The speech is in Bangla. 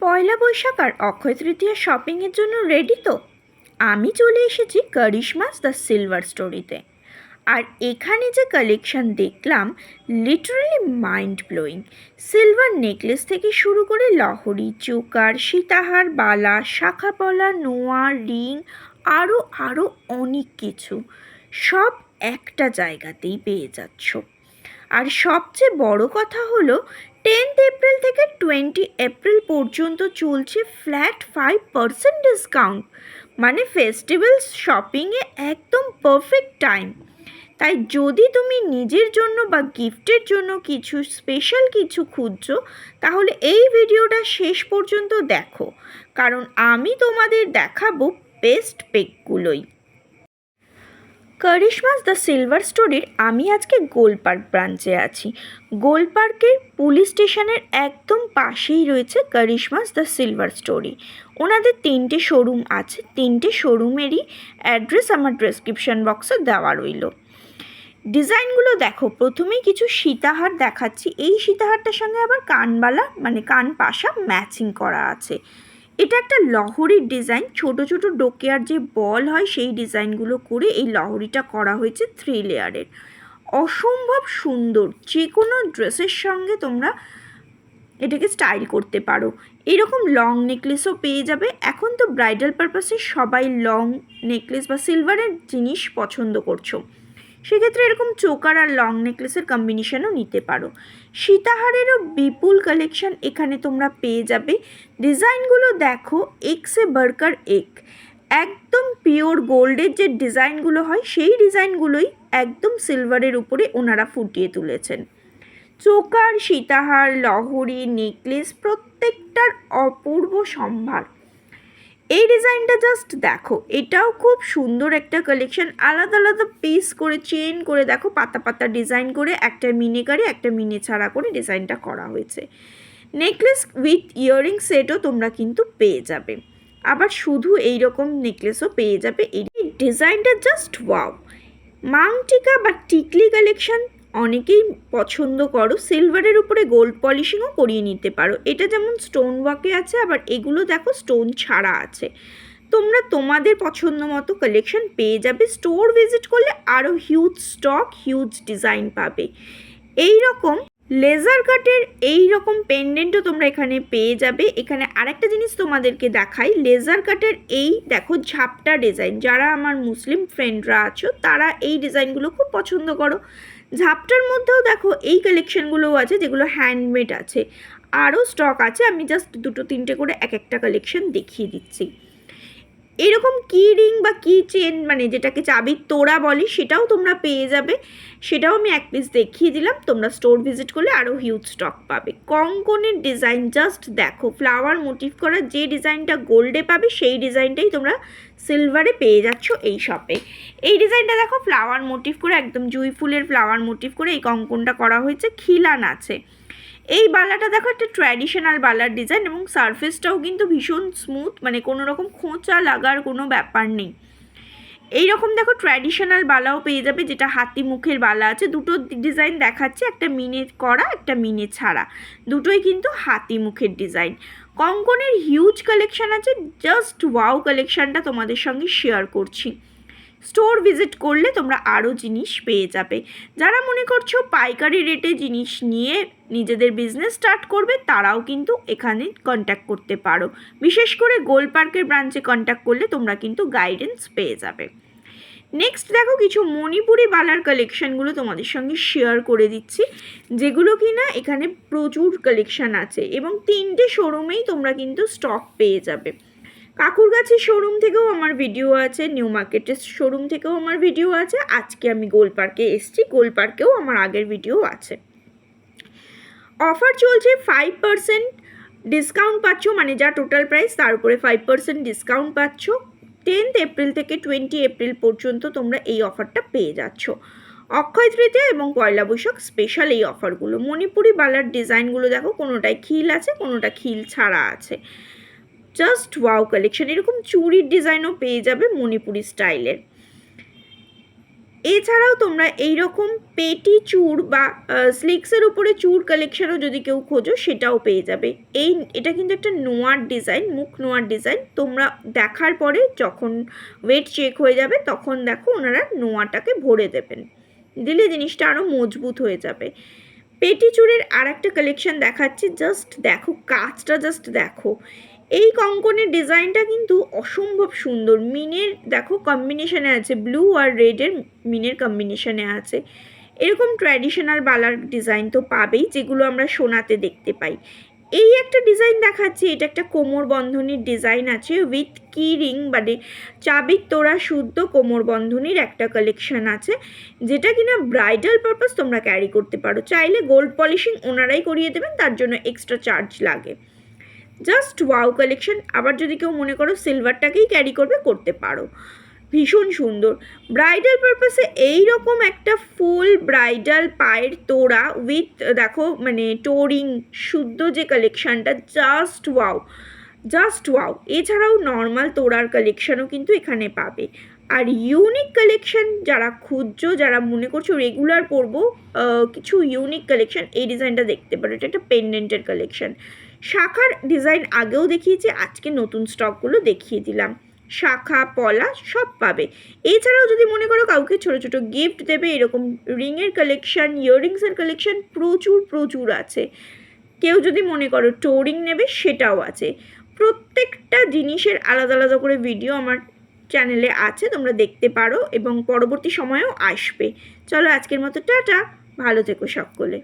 পয়লা বৈশাখ আর অক্ষয় তৃতীয়া শপিংয়ের জন্য রেডি তো? আমি চলে এসেছি কারিশমাস দ্য সিলভার স্টোরিতে। আর এখানে যে কালেকশন দেখলাম, literally mind blowing. Silver necklace থেকে শুরু করে লহরি, চোকার, সীতাহার, বালা, শাখাপলা, নোয়া, রিং, আরও আরও অনেক কিছু সব একটা জায়গাতেই পেয়ে যাচ্ছ। আর সবচেয়ে বড় কথা হলো 10 এপ্রিল থেকে 20 এপ্রিল পর্যন্ত চলছে ফ্ল্যাট 5% ডিসকাউন্ট। মানে ফেস্টিভ্যাল শপিংয়ে একদম পারফেক্ট টাইম। তাই যদি তুমি নিজের জন্য বা গিফটের জন্য কিছু স্পেশাল কিছু খুঁজছো, তাহলে এই ভিডিওটা শেষ পর্যন্ত দেখো, কারণ আমি তোমাদের দেখাবো বেস্ট পিকগুলোই। কারিশমাস দ্য সিলভার স্টোরির আমি আজকে গোলপার্ক ব্রাঞ্চে আছি। গোলপার্কের পুলিশ স্টেশনের একদম পাশেই রয়েছে কারিশমাস দ্য সিলভার স্টোরি। ওনাদের 3টে শোরুম আছে, 3টে শোরুমেরই অ্যাড্রেস আমার ডেসক্রিপশন বক্সে দেওয়া রইল। ডিজাইনগুলো দেখো, প্রথমেই কিছু সীতাহার দেখাচ্ছি। এই সীতাহারটার সঙ্গে আবার কানবালা মানে কান পাশা ম্যাচিং করা আছে। এটা একটা লহরির ডিজাইন, ছোট ছোট ডোকেয়ার যে বল হয় সেই ডিজাইনগুলো করে এই লহরিটা করা হয়েছে 3 লেয়ারের। অসম্ভব সুন্দর, যে কোনো ড্রেসের সঙ্গে তোমরা এটাকে স্টাইল করতে পারো। এরকম লং নেকলেসও পেয়ে যাবে। এখন তো ব্রাইডাল পারপাসে সবাই লং নেকলেস বা সিলভারের জিনিস পছন্দ করছো, সেক্ষেত্রে এরকম চোকার আর লং নেকলেসের কম্বিনেশনও নিতে পারো। সীতাহারেরও বিপুল কালেকশন এখানে তোমরা পেয়ে যাবে। ডিজাইনগুলো দেখো, এক্সে বার্কার এক, একদম পিওর গোল্ডের যে ডিজাইনগুলো হয় সেই ডিজাইনগুলোই একদম সিলভারের উপরে ওনারা ফুটিয়ে তুলেছেন। চোকার, সীতাহার, লহরি, নেকলেস প্রত্যেকটার অপূর্ব সম্ভার। এই ডিজাইনটা জাস্ট দেখো, এটাও খুব সুন্দর একটা কালেকশন। আলাদা আলাদা পিস করে চেন করে দেখো, পাতা পাতা ডিজাইন করে একটা মিনিকারে একটা মিনি ছাড়া করে ডিজাইনটা করা হয়েছে। নেকলেস উইথ ইয়াররিং সেটও তোমরা কিন্তু পেয়ে যাবে। আবার শুধু এই রকম নেকলেসও পেয়ে যাবে। এই ডিজাইনটা জাস্ট ওয়াও। মাংটিকা বা টিকলি কালেকশন অনেকেই পছন্দ করো, সিলভারের উপরে গোল্ড পলিশিংও করিয়ে নিতে পারো। এটা যেমন স্টোন ওয়ার্কে আছে, আবার এগুলো দেখো স্টোন ছাড়া আছে। তোমরা তোমাদের পছন্দ মতো কালেকশন পেয়ে যাবে। স্টোর ভিজিট করলে আরও হিউজ স্টক, হিউজ ডিজাইন পাবে। এই রকম লেজার কাটের এই রকম পেন্ডেন্টও তোমরা এখানে পেয়ে যাবে। এখানে আরেকটা জিনিস তোমাদেরকে দেখাই, লেজার কাটের এই দেখো ঝাপটা ডিজাইন। যারা আমার মুসলিম ফ্রেন্ডরা আছো তারা এই ডিজাইনগুলো খুব পছন্দ করো। ঝাপটার মধ্যেও দেখো এই কালেকশনগুলোও আছে যেগুলো হ্যান্ডমেড আছে। আরও স্টক আছে, আমি জাস্ট 2-3টে করে এক একটা কালেকশন দেখিয়ে দিচ্ছি। এরকম কি রিং বা কি চেন মানে যেটাকে চাবির তোড়া বলি, সেটাও তোমরা পেয়ে যাবে। সেটাও আমি এক পিস দেখিয়ে দিলাম। তোমরা স্টোর ভিজিট করলে আরও হিউজ স্টক পাবে। কঙ্কনের ডিজাইন জাস্ট দেখো, ফ্লাওয়ার মোটিভ করা যে ডিজাইনটা গোল্ডে পাবে সেই ডিজাইনটাই তোমরা সিলভারে পেয়ে যাচ্ছ এই শপে। এই ডিজাইনটা দেখো, ফ্লাওয়ার মোটিভ করে একদম জুঁই ফুলের ফ্লাওয়ার মোটিভ করে এই কঙ্কনটা করা হয়েছে, খিলান আছে। এই বালাটা দেখো একটা ট্র্যাডিশনাল বালার ডিজাইন, এবং সারফেসটাও কিন্তু ভীষণ স্মুথ, মানে কোনো রকম খোঁচা লাগার কোনো ব্যাপার নেই। এই রকম দেখো ট্র্যাডিশনাল বালাও পেয়ে যাবে, যেটা হাতি মুখের বালা আছে। দুটো ডিজাইন দেখাচ্ছে, একটা মিনে করা একটা মিনে ছাড়া, দুটোই কিন্তু হাতি মুখের ডিজাইন। কঙ্কনের হিউজ কালেকশন আছে, জাস্ট ওয়াও কালেকশনটা তোমাদের সঙ্গে শেয়ার করছি। স্টোর ভিজিট করলে তোমরা আরও জিনিস পেয়ে যাবে। যারা মনে করছো পাইকারি রেটে জিনিস নিয়ে নিজেদের বিজনেস স্টার্ট করবে, তারাও কিন্তু এখানে কন্ট্যাক্ট করতে পারো। বিশেষ করে গোলপার্কের ব্রাঞ্চে কন্ট্যাক্ট করলে তোমরা কিন্তু গাইডেন্স পেয়ে যাবে। নেক্সট দেখো, কিছু মণিপুরি বালার কালেকশানগুলো তোমাদের সঙ্গে শেয়ার করে দিচ্ছি, যেগুলো কিনা এখানে প্রচুর কালেকশান আছে, এবং 3টে শোরুমেই তোমরা কিন্তু স্টক পেয়ে যাবে। কাকুরগাছির শোরুম থেকেও আমার ভিডিও আছে, নিউ মার্কেটের শোরুম থেকেও আমার ভিডিও আছে। আজকে আমি গোলপার্কে এসেছি, গোলপার্কেও আমার আগের ভিডিও আছে। অফার চলছে, 5% ডিসকাউন্ট পাচ্ছ, মানে যা টোটাল প্রাইস তার উপরে 5% ডিসকাউন্ট পাচ্ছ। 10 এপ্রিল থেকে 20 এপ্রিল পর্যন্ত তোমরা এই অফারটা পেয়ে যাচ্ছ। অক্ষয় তৃতীয়া এবং পয়লা বৈশাখ স্পেশাল এই অফারগুলো। মণিপুরি বালার ডিজাইনগুলো দেখো, কোনোটায় খিল আছে, কোনোটা খিল ছাড়া আছে। Just wow collection. এরকম চুড়ির ডিজাইনও পেয়ে যাবে মণিপুরি স্টাইলের। এছাড়াও তোমরা এইরকম পেটি চূড় বা স্লিক্সের উপরে চূড় কালেকশনও যদি কেউ খোঁজো সেটাও পেয়ে যাবে। এটা কিন্তু একটা নোয়ার ডিজাইন, মুখ নোয়ার ডিজাইন। তোমরা দেখার পরে যখন ওয়েট চেক হয়ে যাবে তখন দেখো ওনারা নোয়াটাকে ভরে দেবেন, দিলে জিনিসটা আরও মজবুত হয়ে যাবে। পেটি চূড়ের আর একটা কালেকশন দেখাচ্ছি, জাস্ট দেখো কাজটা, জাস্ট দেখো। এই কঙ্কনের ডিজাইনটা কিন্তু অসম্ভব সুন্দর। মিনের দেখো কম্বিনেশনে আছে, ব্লু আর রেডের মিনের কম্বিনেশনে আছে। এরকম ট্র্যাডিশনাল বালার ডিজাইন তো পাবেই, যেগুলো আমরা সোনাতে দেখতে পাই। এই একটা ডিজাইন দেখাচ্ছি, এটা একটা কোমর বন্ধনীর ডিজাইন আছে উইথ কি রিং, মানে চাবির তোড়া শুদ্ধ কোমর বন্ধনীর একটা কালেকশন আছে, যেটা কিনা ব্রাইডাল পারপাস তোমরা ক্যারি করতে পারো। চাইলে গোল্ড পলিশিং ওনারাই করিয়ে দেবেন, তার জন্য এক্সট্রা চার্জ লাগে। Just wow collection. আবার যদি কেউ মনে করো সিলভারটাকেই ক্যারি করবে, করতে পারো। ভীষণ সুন্দর ব্রাইডাল পারপাসে এইরকম একটা ফুল ব্রাইডাল পায়ের তোড়া উইথ দেখো মানে টোরিং শুদ্ধ যে কালেকশানটা, জাস্ট ওয়াও, জাস্ট ওয়াও। এছাড়াও নর্মাল তোড়ার কালেকশানও কিন্তু এখানে পাবে। আর ইউনিক কালেকশান যারা খুঁজছো, যারা মনে করছো রেগুলার পরবো কিছু ইউনিক কালেকশান, এই ডিজাইনটা দেখতে পারো। এটা একটা পেন্ডেন্টের কালেকশান। শাখার ডিজাইন আগেও দেখিয়েছি, আজকে নতুন স্টকগুলো দেখিয়ে দিলাম। শাখা পলা সব পাবে। এছাড়াও যদি মনে করো কাউকে ছোটো ছোটো গিফট দেবে, এরকম রিংয়ের কালেকশান, ইয়াররিংসের কালেকশান প্রচুর প্রচুর আছে। কেউ যদি মনে করো টোরিং নেবে, সেটাও আছে। প্রত্যেকটা জিনিসের আলাদা আলাদা করে ভিডিও আমার চ্যানেলে আছে, তোমরা দেখতে পারো এবং পরবর্তী সময়েও আসবে। চলো আজকের মতো টাটা, ভালো থেকো সকলে।